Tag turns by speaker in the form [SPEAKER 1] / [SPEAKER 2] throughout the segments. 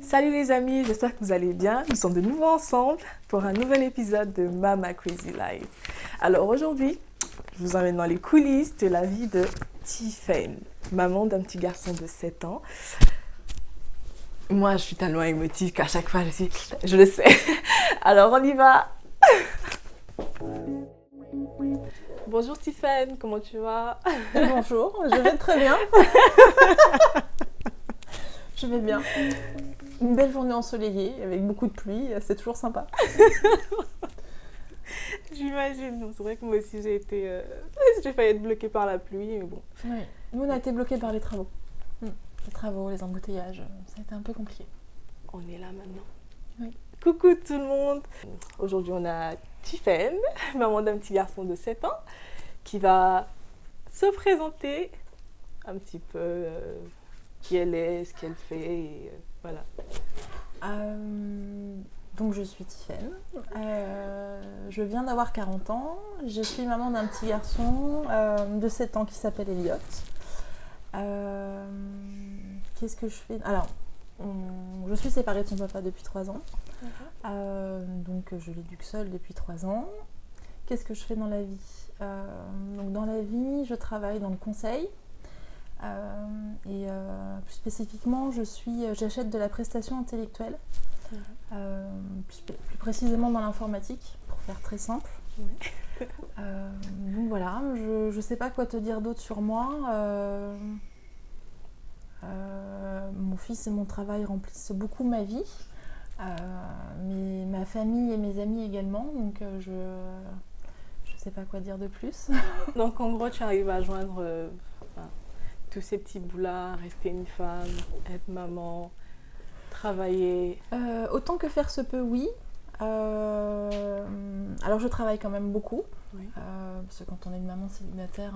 [SPEAKER 1] Salut les amis, j'espère que vous allez bien. Nous sommes de nouveau ensemble pour un nouvel épisode de Mama Crazy Life. Alors aujourd'hui, je vous emmène dans les coulisses de la vie de Tiffen, maman d'un petit garçon de 7 ans. Moi, je suis tellement émotive qu'à chaque fois, je le sais. Alors on y va. Bonjour Tiffen, comment tu vas?
[SPEAKER 2] Bonjour, je vais très bien. Je vais bien. Une belle journée ensoleillée avec beaucoup de pluie, c'est toujours sympa.
[SPEAKER 1] J'imagine, c'est vrai que moi aussi j'ai failli être bloquée par la pluie, mais bon.
[SPEAKER 2] Oui. Nous on a été bloqués par les travaux. Les travaux, les embouteillages, ça a été un peu compliqué.
[SPEAKER 1] On est là maintenant.
[SPEAKER 2] Oui.
[SPEAKER 1] Coucou tout le monde. Aujourd'hui on a Tiffen, maman d'un petit garçon de 7 ans, qui va se présenter un petit peu qui elle est, ce qu'elle fait, et voilà.
[SPEAKER 2] Donc je suis Tiffen, je viens d'avoir 40 ans, je suis maman d'un petit garçon de 7 ans qui s'appelle Elliot. Qu'est-ce que je fais? Alors, je suis séparée de son papa depuis 3 ans, donc je l'éduque seule depuis 3 ans. Qu'est-ce que je fais dans la vie? Donc dans la vie, je travaille dans le conseil. Plus spécifiquement, j'achète de la prestation intellectuelle, plus précisément dans l'informatique, pour faire très simple. Oui. Donc voilà, je ne sais pas quoi te dire d'autre sur moi. Mon fils et mon travail remplissent beaucoup ma vie, mais ma famille et mes amis également, donc je ne sais pas quoi dire de plus.
[SPEAKER 1] Donc en gros, tu arrives à joindre tous ces petits bouts-là, rester une femme, être maman, travailler.
[SPEAKER 2] Autant que faire se peut, oui. Alors je travaille quand même beaucoup, oui. Parce que quand on est une maman célibataire,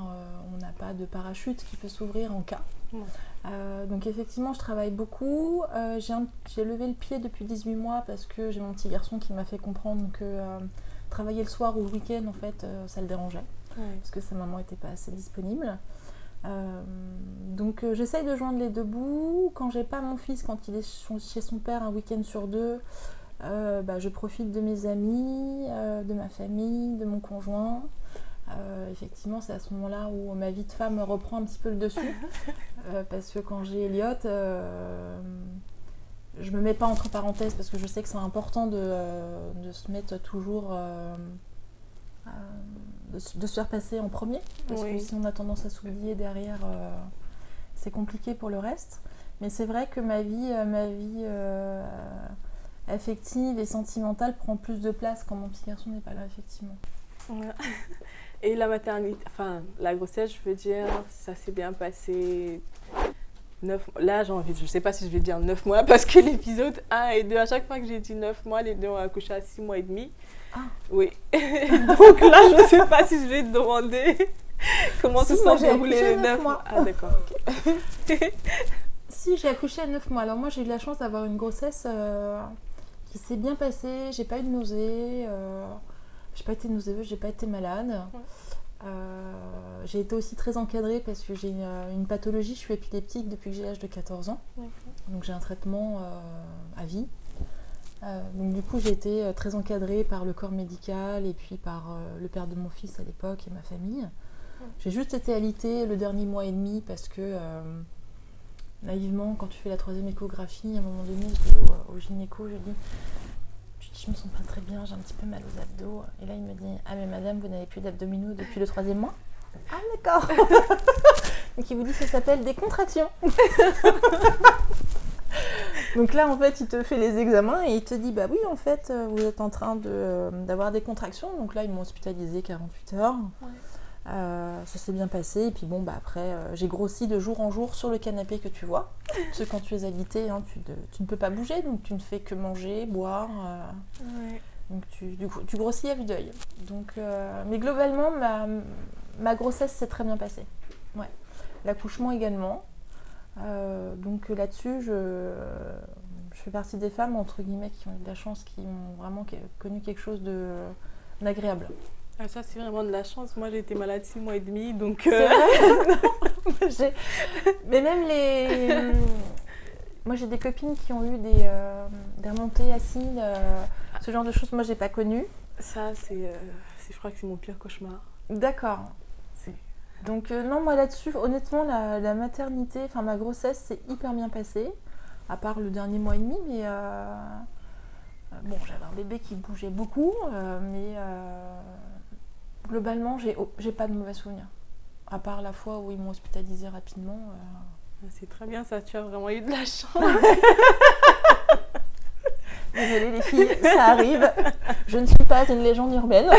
[SPEAKER 2] on n'a pas de parachute qui peut s'ouvrir en cas. Oui. Donc effectivement, je travaille beaucoup. J'ai levé le pied depuis 18 mois parce que j'ai mon petit garçon qui m'a fait comprendre que travailler le soir ou le week-end, en fait, ça le dérangeait. Oui. Parce que sa maman n'était pas assez disponible. Donc j'essaye de joindre les deux bouts. Quand j'ai pas mon fils, quand il est chez son père un week-end sur 2, je profite de mes amis, de ma famille, de mon conjoint. Effectivement, c'est à ce moment-là où ma vie de femme reprend un petit peu le dessus. Parce que quand j'ai Elliot, je me mets pas entre parenthèses parce que je sais que c'est important de se mettre toujours... de se faire passer en premier, parce que si on a tendance à s'oublier derrière, c'est compliqué pour le reste. Mais c'est vrai que ma vie affective et sentimentale prend plus de place quand mon petit garçon n'est pas là, effectivement.
[SPEAKER 1] Et la maternité, enfin la grossesse, je veux dire, ça s'est bien passé. 9, là, je sais pas si je vais dire 9 mois, parce que l'épisode 1 et 2, à chaque fois que j'ai dit 9 mois, les deux ont accouché à 6 mois et demi. Ah. Oui. Donc là, je ne sais pas si je vais te demander comment se sont déroulés les 9 mois. Ah d'accord. Okay.
[SPEAKER 2] Si, j'ai accouché à 9 mois. Alors moi, j'ai eu la chance d'avoir une grossesse qui s'est bien passée. J'ai pas eu de nausées. J'ai pas été nauséeuse, j'ai pas été malade. Ouais. J'ai été aussi très encadrée parce que j'ai une pathologie, je suis épileptique depuis que j'ai l'âge de 14 ans. Okay. Donc j'ai un traitement à vie. Donc du coup j'ai été très encadrée par le corps médical et puis par le père de mon fils à l'époque et ma famille. J'ai juste été alitée le dernier mois et demi parce que naïvement quand tu fais la 3e échographie, à un moment donné je dis au gynéco, je me sens pas très bien, j'ai un petit peu mal aux abdos. Et là il me dit « Ah mais madame, vous n'avez plus d'abdominaux depuis le 3e mois ?» Ah d'accord. Donc il vous dit ça s'appelle des contractions. Donc là, en fait, il te fait les examens et il te dit, bah oui, en fait, vous êtes en train d'avoir des contractions. Donc là, ils m'ont hospitalisée 48 heures. Ouais. Ça s'est bien passé. Et puis bon, après, j'ai grossi de jour en jour sur le canapé que tu vois. Parce que quand tu es alité, hein, tu ne peux pas bouger, donc tu ne fais que manger, boire.
[SPEAKER 1] Ouais.
[SPEAKER 2] Donc tu grossis à vue d'œil. Donc, mais globalement, ma grossesse s'est très bien passée. Ouais. L'accouchement également. Donc là-dessus, je fais partie des femmes, entre guillemets, qui ont eu de la chance, qui ont vraiment connu quelque chose d'agréable.
[SPEAKER 1] Ah, ça, c'est vraiment de la chance. Moi, j'ai été malade 6 mois et demi, donc...
[SPEAKER 2] C'est vrai. Non, mais même moi, j'ai des copines qui ont eu des remontées acides, ce genre de choses, moi, j'ai pas connu.
[SPEAKER 1] Ça, je crois que c'est mon pire cauchemar.
[SPEAKER 2] D'accord. Donc non, moi là-dessus, honnêtement, la maternité, enfin ma grossesse s'est hyper bien passée, à part le dernier mois et demi, mais bon, j'avais un bébé qui bougeait beaucoup, mais globalement, j'ai pas de mauvais souvenirs. À part la fois où ils m'ont hospitalisée rapidement.
[SPEAKER 1] C'est très bien ça, tu as vraiment eu de la chance.
[SPEAKER 2] Désolée les filles, ça arrive. Je ne suis pas une légende urbaine.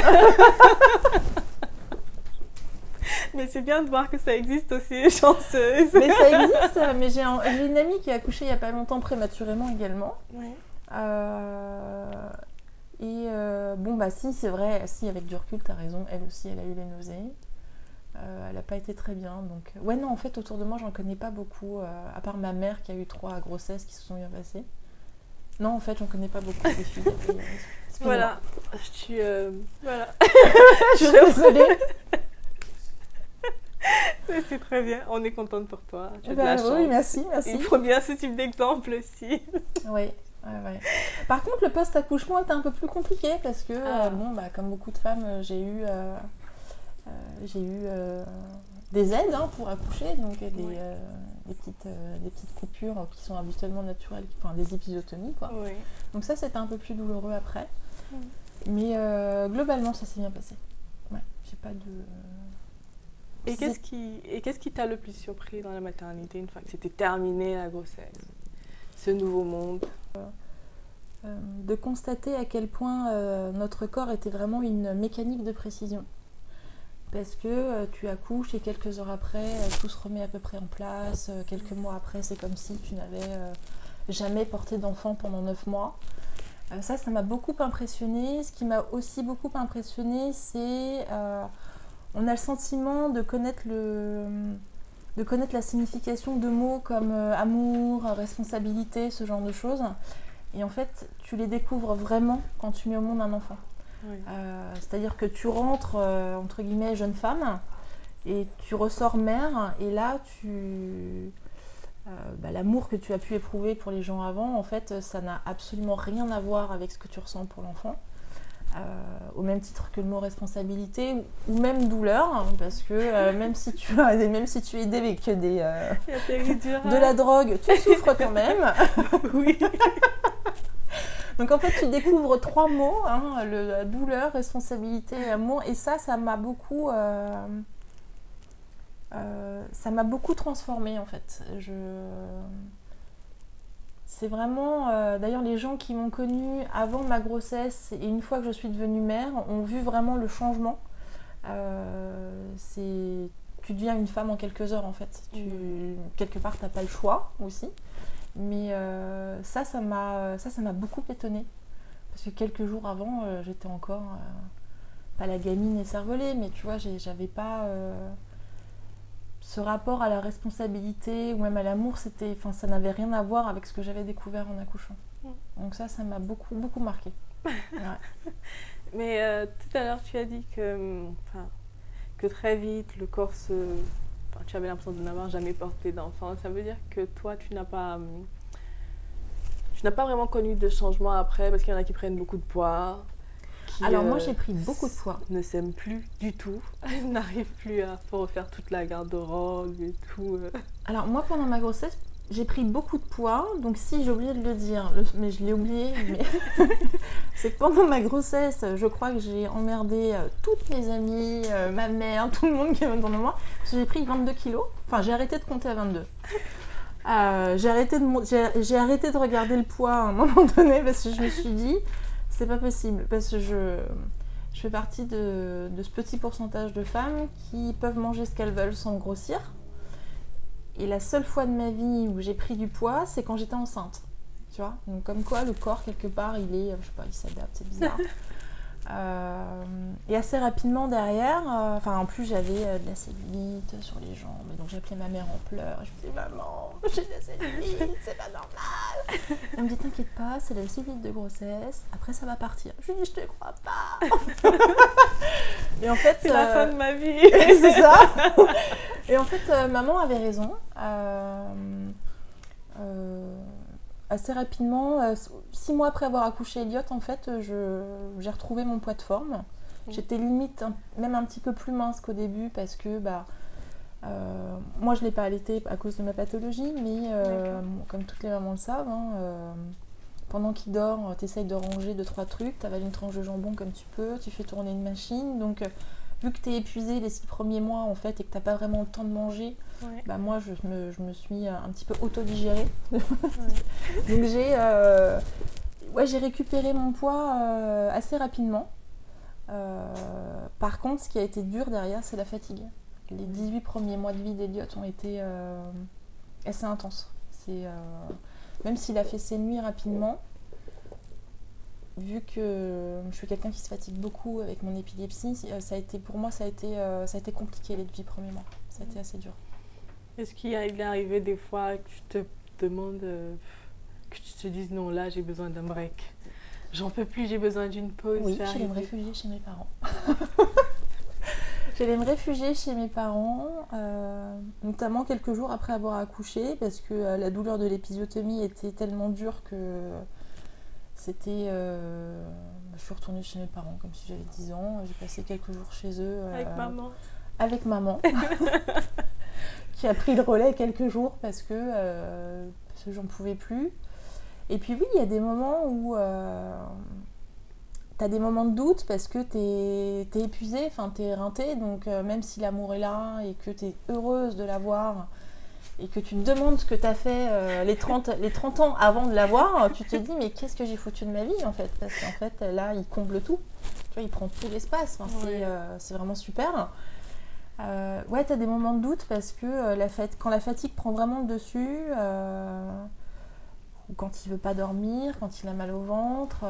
[SPEAKER 1] Mais c'est bien de voir que ça existe aussi, les chanceuses.
[SPEAKER 2] Mais ça existe, mais j'ai une amie qui a accouché il n'y a pas longtemps prématurément également.
[SPEAKER 1] Ouais.
[SPEAKER 2] Bon, bah si, c'est vrai, si, avec du recul, t'as raison, elle aussi, elle a eu les nausées. Elle n'a pas été très bien. Donc... Ouais, non, en fait, autour de moi, j'en connais pas beaucoup, à part ma mère qui a eu 3 grossesses qui se sont bien passées. Non, en fait, j'en connais pas beaucoup, des filles.
[SPEAKER 1] Voilà. Voilà.
[SPEAKER 2] Je suis désolée.
[SPEAKER 1] C'est très bien, on est contente pour toi. Tu as de
[SPEAKER 2] Bah,
[SPEAKER 1] la chance.
[SPEAKER 2] oui, merci.
[SPEAKER 1] Il faut bien ce type d'exemple aussi.
[SPEAKER 2] Oui. Ouais. Par contre, le post-accouchement était un peu plus compliqué parce que, comme beaucoup de femmes, j'ai eu des aides pour accoucher, donc des petites coupures qui sont habituellement naturelles, enfin des épisiotomies, quoi.
[SPEAKER 1] Oui.
[SPEAKER 2] Donc ça, c'était un peu plus douloureux après. Mais globalement, ça s'est bien passé. Ouais, j'ai pas de...
[SPEAKER 1] Et qu'est-ce qui t'a le plus surpris dans la maternité une fois que c'était terminé la grossesse, ce nouveau monde?
[SPEAKER 2] De constater à quel point notre corps était vraiment une mécanique de précision. Parce que tu accouches et quelques heures après, tout se remet à peu près en place. Quelques mois après, c'est comme si tu n'avais jamais porté d'enfant pendant 9 mois. Ça m'a beaucoup impressionnée. Ce qui m'a aussi beaucoup impressionnée, c'est... on a le sentiment de connaître la signification de mots comme amour, responsabilité, ce genre de choses. Et en fait, tu les découvres vraiment quand tu mets au monde un enfant. Oui. C'est-à-dire que tu rentres, entre guillemets, jeune femme, et tu ressors mère, et là, l'amour que tu as pu éprouver pour les gens avant, en fait, ça n'a absolument rien à voir avec ce que tu ressens pour l'enfant. Au même titre que le mot responsabilité ou même douleur, parce que même si tu es aidé avec de la drogue, tu souffres quand même.
[SPEAKER 1] Oui.
[SPEAKER 2] Donc en fait, tu découvres 3 mots, la douleur, responsabilité et amour, et ça m'a beaucoup transformée en fait. C'est vraiment, d'ailleurs les gens qui m'ont connue avant ma grossesse et une fois que je suis devenue mère ont vu vraiment le changement. Tu deviens une femme en quelques heures en fait. Quelque part, t'as pas le choix aussi. Mais ça m'a beaucoup étonnée. Parce que quelques jours avant, j'étais encore pas la gamine écervelée, mais tu vois, j'avais pas ce rapport à la responsabilité ou même à l'amour, ça n'avait rien à voir avec ce que j'avais découvert en accouchant. Donc ça m'a beaucoup, beaucoup marquée. Ouais.
[SPEAKER 1] Mais tout à l'heure, tu as dit que très vite, le corps tu avais l'impression de n'avoir jamais porté d'enfant. Ça veut dire que toi, tu n'as pas vraiment connu de changement après, parce qu'il y en a qui prennent beaucoup de poids.
[SPEAKER 2] Alors moi, j'ai pris beaucoup de poids.
[SPEAKER 1] Ne s'aiment plus du tout. Ils n'arrivent plus à refaire toute la garde-robe et tout.
[SPEAKER 2] Alors moi, pendant ma grossesse, j'ai pris beaucoup de poids. Donc si, j'ai oublié de le dire, mais je l'ai oublié. Mais c'est que pendant ma grossesse, je crois que j'ai emmerdé toutes mes amies, ma mère, tout le monde qui est autour de moi. Parce que j'ai pris 22 kilos. Enfin, j'ai arrêté de compter à 22. J'ai arrêté de regarder le poids à un moment donné parce que je me suis dit, c'est pas possible. Parce que je fais partie de ce petit pourcentage de femmes qui peuvent manger ce qu'elles veulent sans grossir. Et la seule fois de ma vie où j'ai pris du poids, c'est quand j'étais enceinte. Tu vois ? Donc comme quoi, le corps, quelque part, il s'adapte, c'est bizarre. Et assez rapidement derrière, en plus j'avais de la cellulite sur les jambes, donc j'appelais ma mère en pleurs, je me disais maman, j'ai de la cellulite, c'est pas normal. Elle me dit t'inquiète pas, c'est la cellulite de grossesse, après ça va partir. Je lui dis je te crois pas. Et en fait
[SPEAKER 1] c'est la fin de ma vie.
[SPEAKER 2] c'est ça. Et en fait maman avait raison. Assez rapidement, 6 mois après avoir accouché Elliot, en fait, j'ai retrouvé mon poids de forme. J'étais limite même un petit peu plus mince qu'au début parce que moi je ne l'ai pas allaité à cause de ma pathologie, mais comme toutes les mamans le savent, pendant qu'il dort, tu essayes de ranger 2-3 trucs, tu avales une tranche de jambon comme tu peux, tu fais tourner une machine. Donc vu que tu es épuisée les 6 premiers mois en fait, et que tu n'as pas vraiment le temps de manger, moi je me suis un petit peu autodigérée. Donc j'ai récupéré mon poids assez rapidement. Par contre, ce qui a été dur derrière, c'est la fatigue. Les 18 premiers mois de vie d'Elliot ont été assez intenses. Même s'il a fait ses nuits rapidement, vu que je suis quelqu'un qui se fatigue beaucoup avec mon épilepsie, pour moi ça a été compliqué les 18 premiers mois. Ça a été assez dur.
[SPEAKER 1] Est-ce qu'il est arrivé des fois que tu te demandes, que tu te dises non, là j'ai besoin d'un break, j'en peux plus, j'ai besoin d'une pause?
[SPEAKER 2] Oui, j'allais me réfugier chez mes parents. J'allais me réfugier chez mes parents, notamment quelques jours après avoir accouché, parce que la douleur de l'épisiotomie était tellement dure que c'était... je suis retournée chez mes parents comme si j'avais 10 ans. J'ai passé quelques jours chez eux. Avec maman. Qui a pris le relais quelques jours parce que j'en pouvais plus. Et puis oui, il y a des moments où tu as des moments de doute parce que tu es épuisée, tu es éreintée, donc même si l'amour est là et que tu es heureuse de l'avoir et que tu te demandes ce que tu as fait les 30 ans avant de l'avoir, tu te dis mais qu'est-ce que j'ai foutu de ma vie en fait? Parce qu'en fait là, il comble tout. Tu vois, il prend tout l'espace. C'est vraiment super. T'as des moments de doute parce que quand la fatigue prend vraiment le dessus, ou quand il veut pas dormir, quand il a mal au ventre,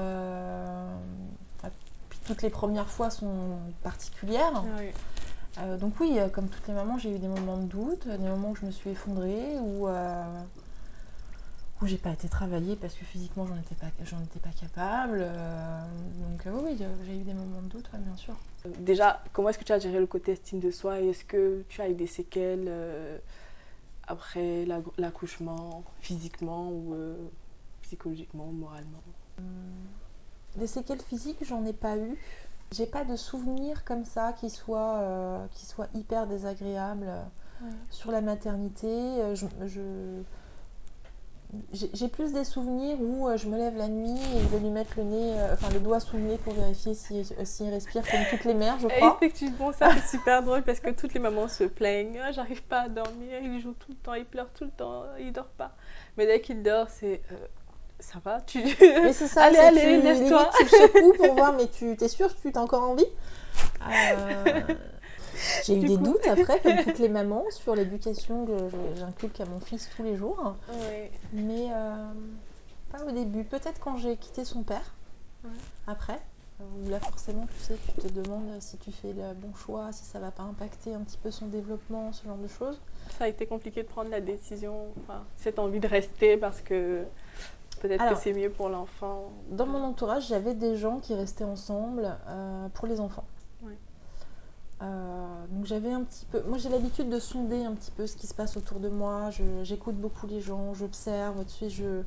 [SPEAKER 2] puis toutes les premières fois sont particulières. Donc oui, comme toutes les mamans, j'ai eu des moments de doute, des moments où je me suis effondrée, où j'ai pas été travailler parce que physiquement j'en étais pas capable. Donc oui, j'ai eu des moments de doute, bien sûr.
[SPEAKER 1] Déjà, comment est-ce que tu as géré le côté estime de soi et est-ce que tu as eu des séquelles après l'accouchement, physiquement ou psychologiquement, moralement?
[SPEAKER 2] Des séquelles physiques, j'en ai pas eu. J'ai pas de souvenirs comme ça qui soient hyper désagréables sur la maternité. J'ai plus des souvenirs où je me lève la nuit et je vais lui mettre le doigt sous le nez pour vérifier s'il respire comme toutes les mères, je crois.
[SPEAKER 1] Effectivement, ça c'est super drôle parce que toutes les mamans se plaignent. Ah, j'arrive pas à dormir, il joue tout le temps, il pleure tout le temps, il dort pas. Mais dès qu'il dort, c'est ça va,
[SPEAKER 2] Mais c'est ça,
[SPEAKER 1] allez, lève-toi.
[SPEAKER 2] Tu le secoues pour voir, mais t'es sûre que tu t'as encore envie? J'ai eu des doutes après, comme toutes les mamans, sur l'éducation que j'inculque à mon fils tous les jours. Mais pas au début. Peut-être quand j'ai quitté son père, après. Où là, forcément, tu sais, tu te demandes si tu fais le bon choix, si ça va pas impacter un petit peu son développement, ce genre de choses.
[SPEAKER 1] Ça a été compliqué de prendre la décision, cette envie de rester parce que peut-être que c'est mieux pour l'enfant.
[SPEAKER 2] Dans mon entourage, j'avais des gens qui restaient ensemble pour les enfants. Donc j'avais un petit peu... Moi j'ai l'habitude de sonder un petit peu ce qui se passe autour de moi, j'écoute beaucoup les gens, j'observe, tu sais,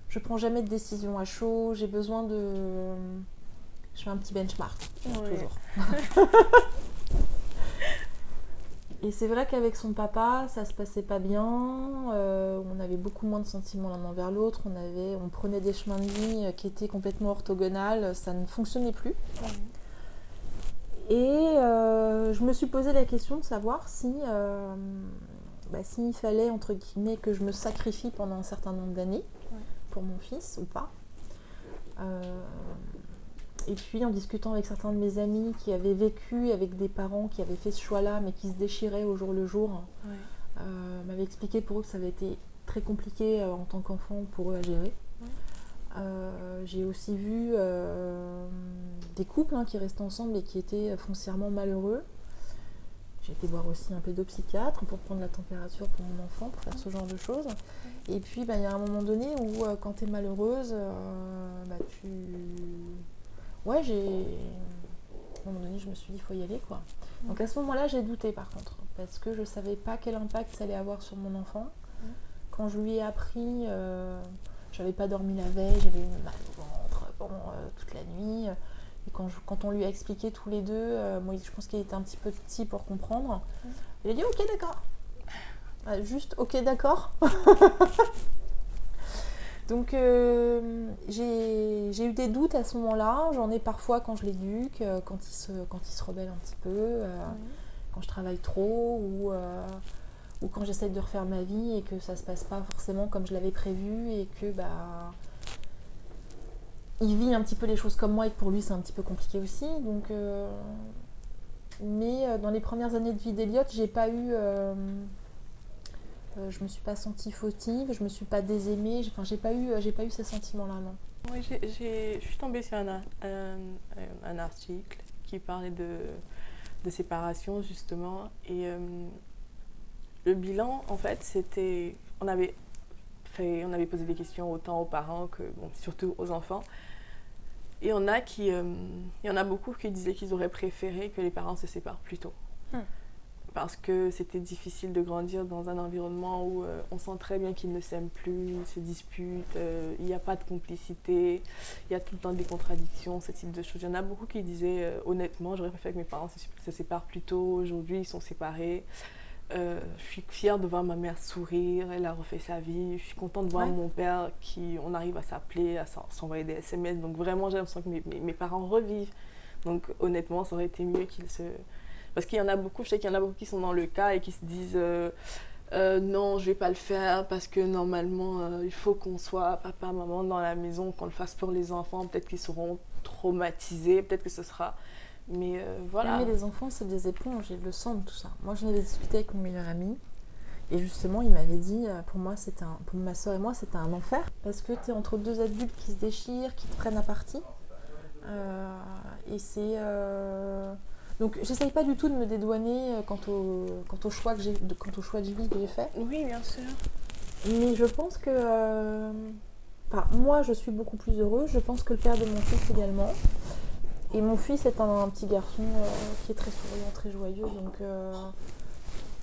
[SPEAKER 2] je prends jamais de décision à chaud, j'ai besoin de... Je fais un petit benchmark, toujours. Et c'est vrai qu'avec son papa, ça se passait pas bien, on avait beaucoup moins de sentiments l'un envers l'autre, on prenait des chemins de vie qui étaient complètement orthogonales, ça ne fonctionnait plus. Et je me suis posé la question de savoir s'il fallait, entre guillemets, que je me sacrifie pendant un certain nombre d'années pour mon fils ou pas. Et puis en discutant avec certains de mes amis qui avaient vécu avec des parents qui avaient fait ce choix-là, mais qui se déchiraient au jour le jour, m'avaient expliqué pour eux que ça avait été très compliqué en tant qu'enfant pour eux à gérer. J'ai aussi vu des couples qui restaient ensemble et qui étaient foncièrement malheureux. J'ai été voir aussi un pédopsychiatre pour prendre la température pour mon enfant, pour faire ce genre de choses. Et puis, il y a un moment donné où, quand tu es malheureuse, À un moment donné, je me suis dit, il faut y aller, quoi. Donc, à ce moment-là, j'ai douté, par contre, parce que je ne savais pas quel impact ça allait avoir sur mon enfant. Quand je lui ai appris, je n'avais pas dormi la veille, j'avais eu mal au ventre toute la nuit. Et quand on lui a expliqué tous les deux, moi je pense qu'il était un petit peu petit pour comprendre, il a dit ok d'accord. Juste ok d'accord. Donc j'ai eu des doutes à ce moment-là, j'en ai parfois quand je l'éduque, quand il se rebelle un petit peu, quand je travaille trop ou quand j'essaie de refaire ma vie et que ça se passe pas forcément comme je l'avais prévu et que il vit un petit peu les choses comme moi et que pour lui c'est un petit peu compliqué aussi. Donc, mais dans les premières années de vie d'Eliott, j'ai pas eu, je me suis pas sentie fautive, je me suis pas désaimée. Enfin, j'ai pas eu ces sentiments-là, non.
[SPEAKER 1] Oui, je suis tombée sur un article qui parlait de séparation justement et le bilan en fait c'était on avait posé des questions autant aux parents que surtout aux enfants. Et il y en a beaucoup qui disaient qu'ils auraient préféré que les parents se séparent plus tôt. Parce que c'était difficile de grandir dans un environnement où on sent très bien qu'ils ne s'aiment plus, ils se disputent, il n'y a pas de complicité, il y a tout le temps des contradictions, ce type de choses. Il y en a beaucoup qui disaient honnêtement, j'aurais préféré que mes parents se séparent plus tôt, aujourd'hui ils sont séparés. Je suis fière de voir ma mère sourire, elle a refait sa vie. Je suis contente de voir mon père on arrive à s'appeler, à s'envoyer des SMS. Donc vraiment, j'ai l'impression que mes parents revivent. Donc honnêtement, ça aurait été mieux qu'ils se... Parce qu'il y en a beaucoup, je sais qu'il y en a beaucoup qui sont dans le cas et qui se disent non, je vais pas le faire parce que normalement, il faut qu'on soit papa, maman dans la maison, qu'on le fasse pour les enfants. Peut-être qu'ils seront traumatisés, peut-être que ce sera... Mais voilà.
[SPEAKER 2] Mais les enfants, c'est des éponges, ils le sentent tout ça. Moi, je l'avais discuté avec mon meilleur ami. Et justement, il m'avait dit, pour ma soeur et moi, c'était un enfer. Parce que tu es entre deux adultes qui se déchirent, qui te prennent à partie. Et c'est... Donc, j'essaye pas du tout de me dédouaner quant au choix de vie que j'ai fait.
[SPEAKER 1] Oui, bien sûr.
[SPEAKER 2] Mais je pense que... moi, je suis beaucoup plus heureuse. Je pense que le père de mon fils également. Et mon fils est un petit garçon qui est très souriant, très joyeux, donc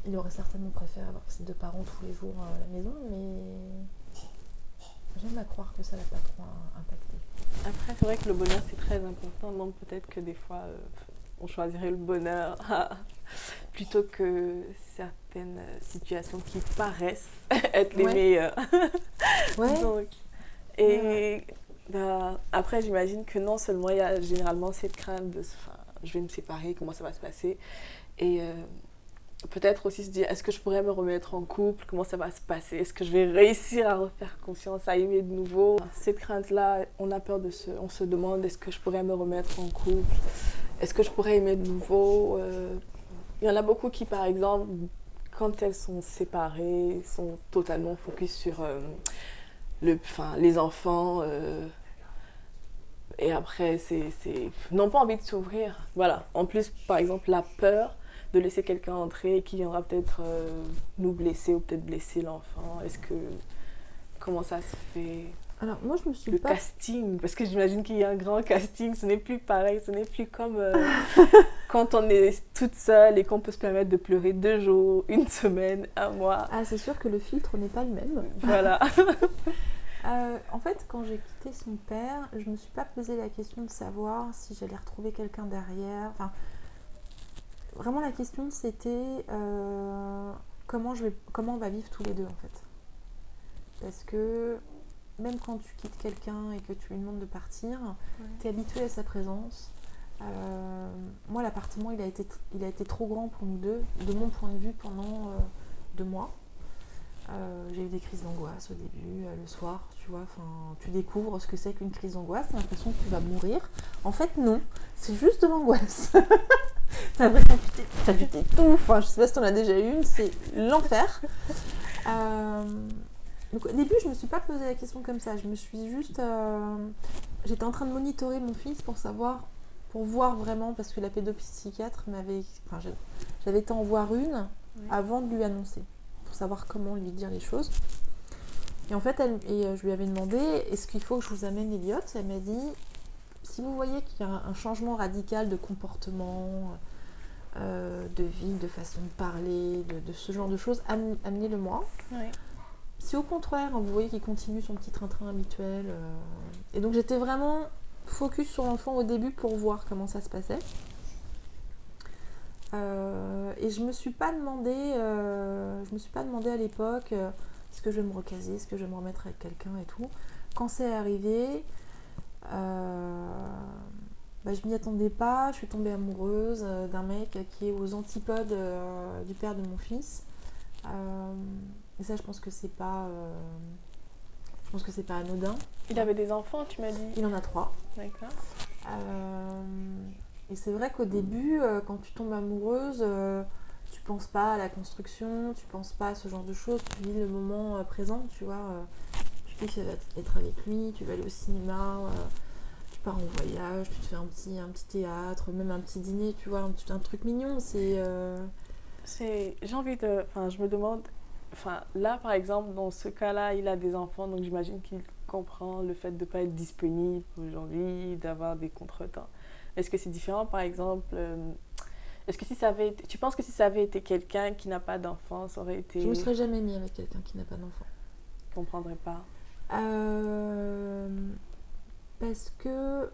[SPEAKER 2] il aurait certainement préféré avoir ses deux parents tous les jours à la maison, mais j'aime à croire que ça l'a pas trop impacté.
[SPEAKER 1] Après, c'est vrai que le bonheur c'est très important, donc peut-être que des fois on choisirait le bonheur plutôt que certaines situations qui paraissent être les meilleures. Donc, après, j'imagine que non seulement il y a généralement cette crainte de je vais me séparer, comment ça va se passer, et peut-être aussi se dire est-ce que je pourrais me remettre en couple, comment ça va se passer, est-ce que je vais réussir à refaire confiance, à aimer de nouveau. Cette crainte-là, on a peur on se demande est-ce que je pourrais me remettre en couple, est-ce que je pourrais aimer de nouveau. Il y en a beaucoup qui, par exemple, quand elles sont séparées, sont totalement focus sur les enfants, et après n'ont pas envie de s'ouvrir. Voilà. En plus, par exemple, la peur de laisser quelqu'un entrer qui viendra peut-être nous blesser ou peut-être blesser l'enfant. Comment ça se fait?
[SPEAKER 2] Alors moi je me suis
[SPEAKER 1] le casting, parce que j'imagine qu'il y a un grand casting, ce n'est plus pareil, ce n'est plus comme quand on est toute seule et qu'on peut se permettre de pleurer 2 jours, 1 semaine, 1 mois.
[SPEAKER 2] Ah, c'est sûr que le filtre n'est pas le même.
[SPEAKER 1] Voilà.
[SPEAKER 2] En fait, quand j'ai quitté son père, je me suis pas posé la question de savoir si j'allais retrouver quelqu'un derrière. Enfin, vraiment la question c'était comment on va vivre tous les deux en fait. Parce que même quand tu quittes quelqu'un et que tu lui demandes de partir, tu es habitué à sa présence. Moi, l'appartement, il a été trop grand pour nous deux, de mon point de vue, pendant 2 mois. J'ai eu des crises d'angoisse au début, le soir, tu vois. Tu découvres ce que c'est qu'une crise d'angoisse, t'as l'impression que tu vas mourir. En fait, non, c'est juste de l'angoisse. T'as l'impression que tu t'étouffes. Je sais pas si t'en as déjà eu une, c'est l'enfer. Donc au début, je me suis pas posé la question comme ça. Je me suis juste... J'étais en train de monitorer mon fils pour voir vraiment, parce que la pédopsychiatre m'avait... j'avais été en voir une avant de lui annoncer, pour savoir comment lui dire les choses. Et en fait, je lui avais demandé, est-ce qu'il faut que je vous amène Elliot ? Elle m'a dit, si vous voyez qu'il y a un changement radical de comportement, de vie, de façon de parler, de ce genre de choses, amenez-le moi.
[SPEAKER 1] Oui.
[SPEAKER 2] Si au contraire, vous voyez qu'il continue son petit train-train habituel. Et donc j'étais vraiment focus sur l'enfant au début pour voir comment ça se passait. Et je me suis pas demandé à l'époque est-ce que je vais me recaser, est-ce que je vais me remettre avec quelqu'un et tout. Quand c'est arrivé, je m'y attendais pas. Je suis tombée amoureuse d'un mec qui est aux antipodes du père de mon fils. Et ça, je pense que c'est pas anodin.
[SPEAKER 1] Il avait des enfants, tu m'as dit ?
[SPEAKER 2] Il en a 3.
[SPEAKER 1] D'accord.
[SPEAKER 2] Et c'est vrai qu'au début, quand tu tombes amoureuse, tu penses pas à la construction, tu penses pas à ce genre de choses, tu vis le moment présent, tu vois. Tu kiffes être avec lui, tu vas aller au cinéma, tu pars en voyage, tu te fais un petit théâtre, même un petit dîner, tu vois, un truc mignon.
[SPEAKER 1] J'ai envie de... je me demande... là, par exemple, dans ce cas-là, il a des enfants, donc j'imagine qu'il comprend le fait de ne pas être disponible aujourd'hui, d'avoir des contretemps. Est-ce que c'est différent, par exemple est-ce que tu penses que si ça avait été quelqu'un qui n'a pas d'enfant, ça aurait été...
[SPEAKER 2] Je me serais jamais mis avec quelqu'un qui n'a pas d'enfant.
[SPEAKER 1] Je comprendrais pas.
[SPEAKER 2] Parce que...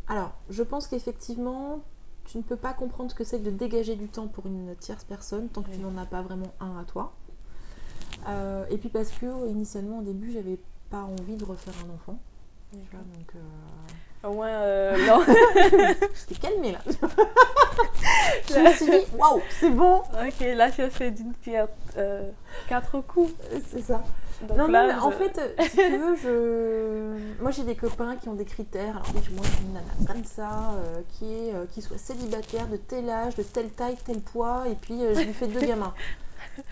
[SPEAKER 2] Alors, je pense qu'effectivement, tu ne peux pas comprendre ce que c'est que de dégager du temps pour une tierce personne tant que tu n'en as pas vraiment un à toi. Et puis parce que, initialement, au début, j'avais pas envie de refaire un enfant. Tu vois, donc...
[SPEAKER 1] Au moins, non.
[SPEAKER 2] Je t'ai calmée là. Je me suis dit, waouh, c'est bon.
[SPEAKER 1] Ok, là, tu as fait d'une pierre 4 coups.
[SPEAKER 2] C'est ça.
[SPEAKER 1] Donc
[SPEAKER 2] non,
[SPEAKER 1] là,
[SPEAKER 2] mais en fait, si tu veux, moi j'ai des copains qui ont des critères. Alors, moi, je suis une nana comme ça, qui soit célibataire, de tel âge, de telle taille, tel poids, et puis je lui fais 2 gamins.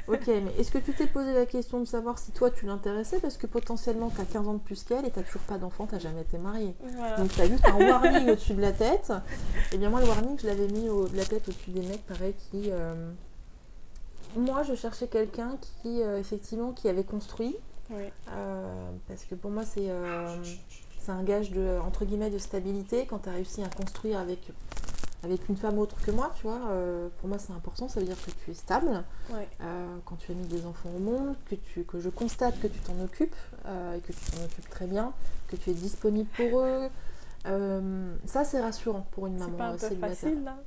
[SPEAKER 2] Ok, mais est-ce que tu t'es posé la question de savoir si toi tu l'intéressais ? Parce que potentiellement tu as 15 ans de plus qu'elle et tu n'as toujours pas d'enfant, tu n'as jamais été mariée.
[SPEAKER 1] Voilà.
[SPEAKER 2] Donc tu as juste un warning au-dessus de la tête. Et bien moi le warning je l'avais mis de la tête au-dessus des mecs pareil qui... Moi je cherchais quelqu'un qui effectivement qui avait construit.
[SPEAKER 1] Oui.
[SPEAKER 2] Parce que pour moi c'est un gage de, entre guillemets, de stabilité quand tu as réussi à construire avec une femme autre que moi, tu vois, pour moi c'est important, ça veut dire que tu es stable, quand tu as mis des enfants au monde, que je constate que tu t'en occupes, et que tu t'en occupes très bien, que tu es disponible pour eux, ça c'est rassurant pour une maman célibataire.
[SPEAKER 1] C'est pas un peu facile là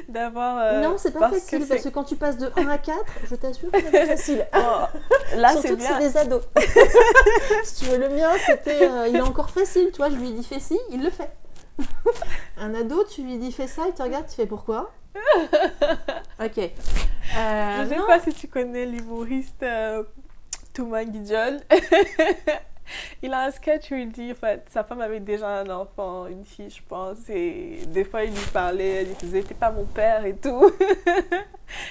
[SPEAKER 1] d'avoir...
[SPEAKER 2] non, c'est pas facile, parce que quand tu passes de 1 à 4, je t'assure que c'est pas facile.
[SPEAKER 1] Là
[SPEAKER 2] surtout
[SPEAKER 1] c'est
[SPEAKER 2] que
[SPEAKER 1] bien.
[SPEAKER 2] c'est des ados. Si tu veux, le mien c'était, il est encore facile, tu vois, je lui dis fais ci, il le fait. Un ado, tu lui dis fais ça, il te regarde, tu fais pourquoi ? Ok.
[SPEAKER 1] Je sais pas si tu connais l'humoriste Thomas Guidjon. Il a un sketch où il dit, en fait, sa femme avait déjà un enfant, une fille, je pense, et des fois il lui parlait, il lui disait t'es pas mon père et tout.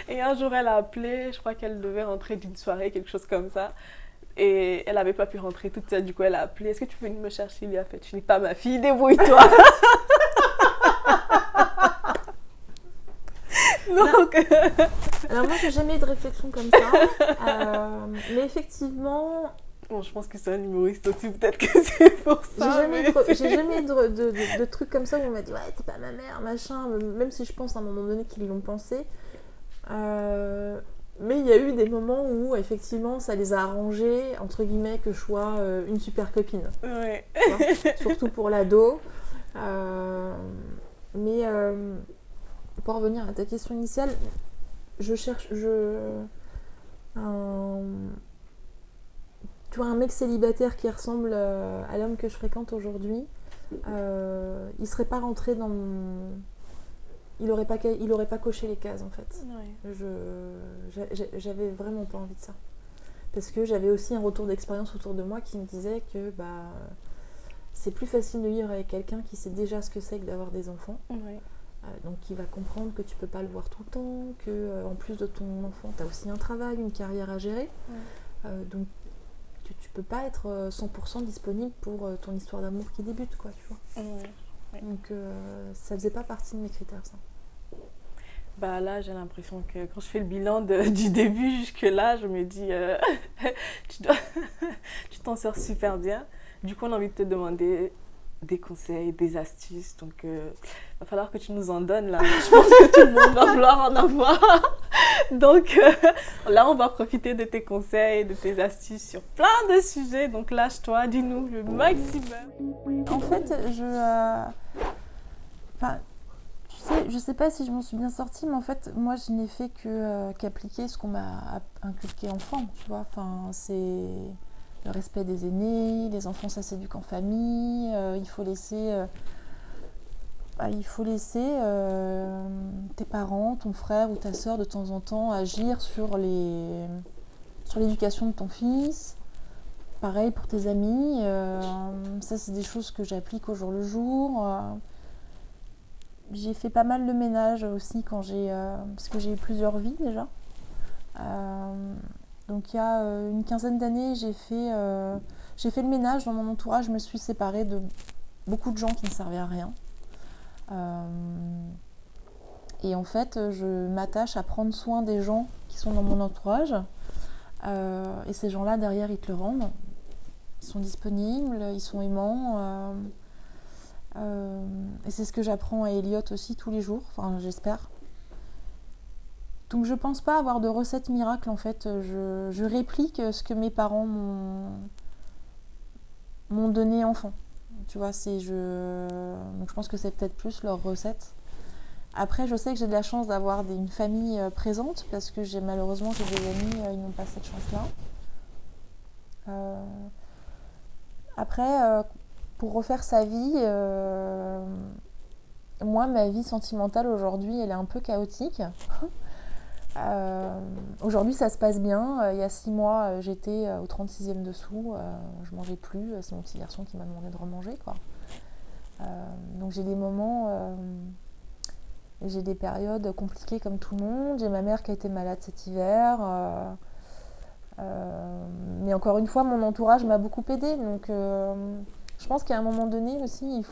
[SPEAKER 1] Et un jour elle a appelé, je crois qu'elle devait rentrer d'une soirée, quelque chose comme ça. Et elle n'avait pas pu rentrer toute seule, du coup elle a appelé. Est-ce que tu peux venir me chercher? Il lui a fait, tu n'es pas ma fille, débrouille-toi. Donc...
[SPEAKER 2] Alors moi j'ai jamais eu de réflexion comme ça, mais effectivement...
[SPEAKER 1] Bon, je pense que c'est un humoriste aussi, peut-être que c'est pour ça.
[SPEAKER 2] J'ai jamais eu de trucs comme ça où on m'a dit ouais t'es pas ma mère, machin, même si je pense à un moment donné qu'ils l'ont pensé. Mais il y a eu des moments où effectivement ça les a arrangés, entre guillemets, que je sois une super copine.
[SPEAKER 1] Ouais.
[SPEAKER 2] Surtout pour l'ado. Mais pour revenir à ta question initiale, je cherche tu vois, un mec célibataire qui ressemble à l'homme que je fréquente aujourd'hui, il serait pas rentré dans mon... Il aurait pas coché les cases en fait.
[SPEAKER 1] Ouais.
[SPEAKER 2] J'avais vraiment pas envie de ça. Parce que j'avais aussi un retour d'expérience autour de moi qui me disait que c'est plus facile de vivre avec quelqu'un qui sait déjà ce que c'est que d'avoir des enfants.
[SPEAKER 1] Ouais.
[SPEAKER 2] Donc qui va comprendre que tu peux pas le voir tout le temps, que en plus de ton enfant, tu as aussi un travail, une carrière à gérer. Donc que tu peux pas être 100% disponible pour ton histoire d'amour qui débute, quoi, tu vois.
[SPEAKER 1] Ouais.
[SPEAKER 2] Donc ça faisait pas partie de mes critères, ça.
[SPEAKER 1] Bah là, j'ai l'impression que quand je fais le bilan du début jusque-là, je me dis, tu dois- tu t'en sors super bien. Du coup, on a envie de te demander des conseils, des astuces. Donc, il va falloir que tu nous en donnes là. Je pense que tout le monde va vouloir en avoir. Donc, là, on va profiter de tes conseils, de tes astuces sur plein de sujets. Donc, lâche-toi, dis-nous le maximum.
[SPEAKER 2] En fait, enfin, tu sais, je sais pas si je m'en suis bien sortie, mais en fait, moi, je n'ai fait qu'appliquer ce qu'on m'a inculqué enfant, tu vois. Enfin, c'est le respect des aînés, les enfants, ça s'éduque en famille, il faut laisser tes parents, ton frère ou ta sœur, de temps en temps, agir sur l'éducation de ton fils. Pareil pour tes amis, ça c'est des choses que j'applique au jour le jour. J'ai fait pas mal de ménage aussi parce que j'ai eu plusieurs vies déjà. Donc il y a une quinzaine d'années, j'ai fait le ménage dans mon entourage. Je me suis séparée de beaucoup de gens qui ne servaient à rien. Et en fait, je m'attache à prendre soin des gens qui sont dans mon entourage. Et ces gens-là, derrière, ils te le rendent. Ils sont disponibles, ils sont aimants. Et c'est ce que j'apprends à Elliot aussi tous les jours, enfin j'espère. Donc je pense pas avoir de recette miracle en fait. Je réplique ce que mes parents m'ont donné enfant. Tu vois, donc je pense que c'est peut-être plus leur recette. Après, je sais que j'ai de la chance d'avoir une famille présente parce que malheureusement j'ai des amis, ils n'ont pas cette chance-là. Après, pour refaire sa vie, moi, ma vie sentimentale aujourd'hui, elle est un peu chaotique. Aujourd'hui, ça se passe bien. Il y a 6 mois, j'étais au 36e dessous. Je mangeais plus. C'est mon petit garçon qui m'a demandé de remanger, quoi. Donc j'ai des moments, j'ai des périodes compliquées comme tout le monde. J'ai ma mère qui a été malade cet hiver. Mais encore une fois, mon entourage m'a beaucoup aidée. Donc je pense qu'à un moment donné aussi, il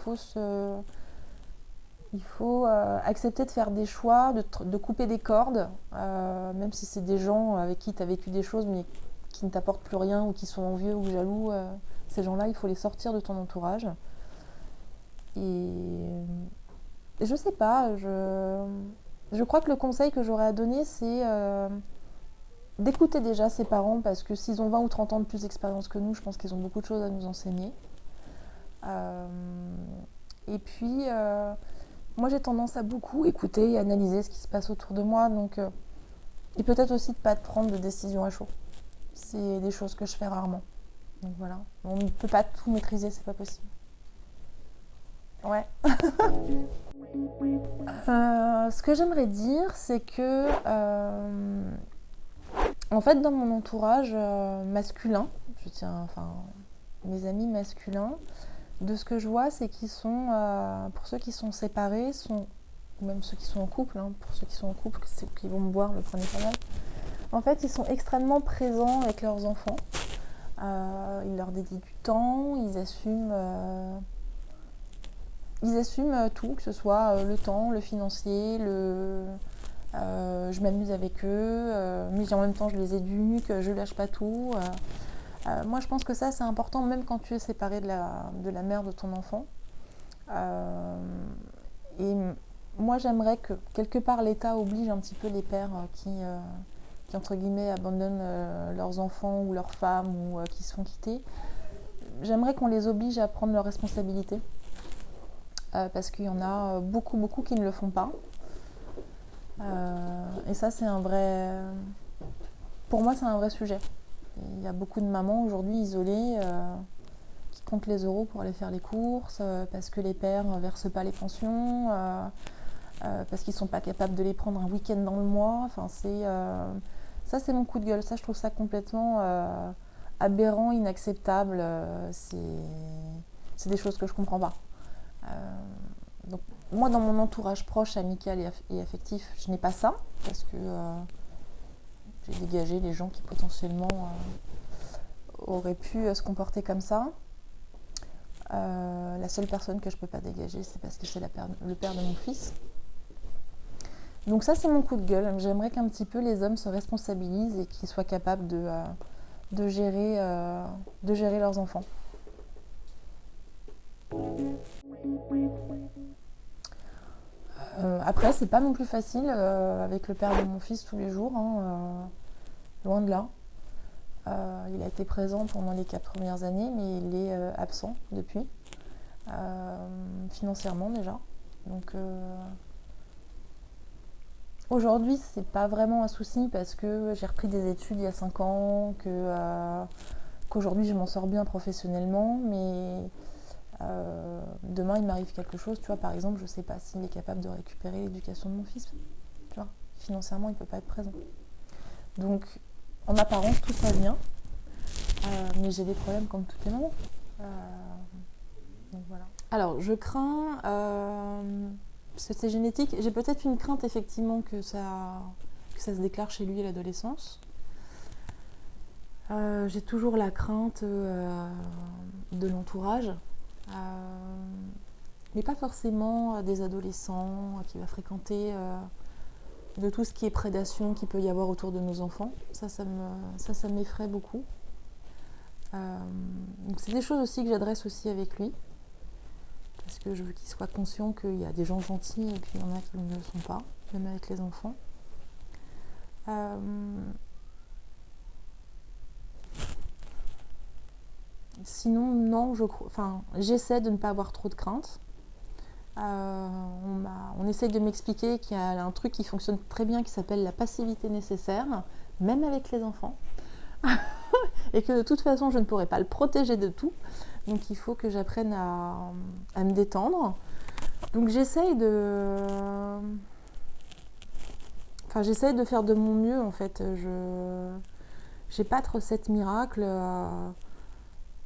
[SPEAKER 2] faut accepter de faire des choix, de couper des cordes, même si c'est des gens avec qui tu as vécu des choses mais qui ne t'apportent plus rien ou qui sont envieux ou jaloux. Ces gens-là, il faut les sortir de ton entourage. Et je sais pas, je crois que le conseil que j'aurais à donner, c'est d'écouter déjà ses parents, parce que s'ils ont 20 ou 30 ans de plus d'expérience que nous, je pense qu'ils ont beaucoup de choses à nous enseigner. Et puis, moi j'ai tendance à beaucoup écouter et analyser ce qui se passe autour de moi, donc, et peut-être aussi de ne pas prendre de décisions à chaud. C'est des choses que je fais rarement. Donc voilà, on ne peut pas tout maîtriser, c'est pas possible. Ouais. Ce que j'aimerais dire, c'est que en fait, dans mon entourage masculin, mes amis masculins, de ce que je vois, c'est qu'ils sont, pour ceux qui sont séparés, ou même ceux qui sont en couple, pour ceux qui sont en couple, ceux qui vont me voir, le prenez pas mal. En fait, ils sont extrêmement présents avec leurs enfants. Ils leur dédient du temps, ils assument tout, que ce soit le temps, le financier, je m'amuse avec eux, mais en même temps je les éduque, je lâche pas tout. Moi je pense que ça c'est important même quand tu es séparé de la mère de ton enfant. Et moi j'aimerais que quelque part l'État oblige un petit peu les pères qui entre guillemets abandonnent leurs enfants ou leurs femmes ou qui se font quitter. J'aimerais qu'on les oblige à prendre leurs responsabilités. Parce qu'il y en a beaucoup qui ne le font pas. Et ça, pour moi, c'est un vrai sujet. Il y a beaucoup de mamans aujourd'hui isolées qui comptent les euros pour aller faire les courses, parce que les pères ne versent pas les pensions, parce qu'ils ne sont pas capables de les prendre un week-end dans le mois. Enfin, Ça, c'est mon coup de gueule. Ça, je trouve ça complètement aberrant, inacceptable. C'est des choses que je comprends pas. Donc, moi, dans mon entourage proche, amical et affectif, je n'ai pas ça, parce que j'ai dégagé les gens qui potentiellement auraient pu se comporter comme ça. La seule personne que je ne peux pas dégager, c'est parce que c'est le père de mon fils. Donc ça, c'est mon coup de gueule. J'aimerais qu'un petit peu les hommes se responsabilisent et qu'ils soient capables de gérer leurs enfants. Après, c'est pas non plus facile avec le père de mon fils tous les jours, hein, loin de là. Il a été présent pendant les 4 premières années, mais il est absent depuis, financièrement déjà. Donc aujourd'hui, c'est pas vraiment un souci parce que j'ai repris des études il y a 5 ans, qu'aujourd'hui je m'en sors bien professionnellement, mais demain il m'arrive quelque chose, tu vois, par exemple, je sais pas s'il est capable de récupérer l'éducation de mon fils, tu vois, financièrement il peut pas être présent. Donc en apparence tout va bien, mais j'ai des problèmes comme toutes les mamans. Donc voilà. Alors je crains, parce que c'est génétique, j'ai peut-être une crainte effectivement que ça se déclare chez lui à l'adolescence. J'ai toujours la crainte de l'entourage. Mais pas forcément des adolescents qui va fréquenter de tout ce qui est prédation qu'il peut y avoir autour de nos enfants. Ça m'effraie beaucoup. Donc c'est des choses aussi que j'adresse aussi avec lui, parce que je veux qu'il soit conscient qu'il y a des gens gentils et puis il y en a qui ne le sont pas, même avec les enfants. Sinon, non, j'essaie de ne pas avoir trop de crainte. On essaye de m'expliquer qu'il y a un truc qui fonctionne très bien qui s'appelle la passivité nécessaire, même avec les enfants. Et que de toute façon, je ne pourrais pas le protéger de tout. Donc il faut que j'apprenne à me détendre. Donc j'essaye de faire de mon mieux en fait. Je n'ai pas de recette miracle.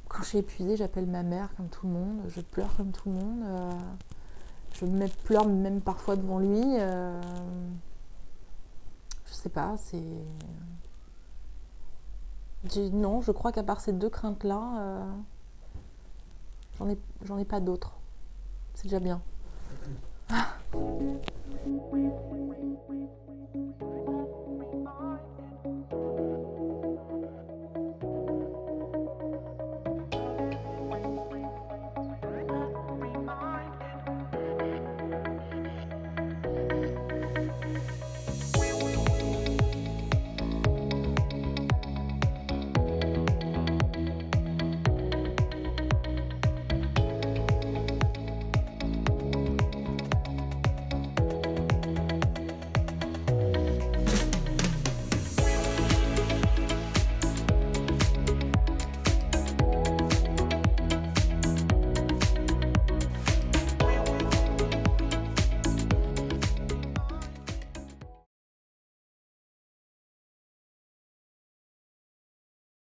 [SPEAKER 2] Quand je suis épuisée, j'appelle ma mère comme tout le monde. Je pleure comme tout le monde. Je pleure même parfois devant lui. Je sais pas, non, je crois qu'à part ces 2 craintes-là, j'en ai pas d'autres. C'est déjà bien.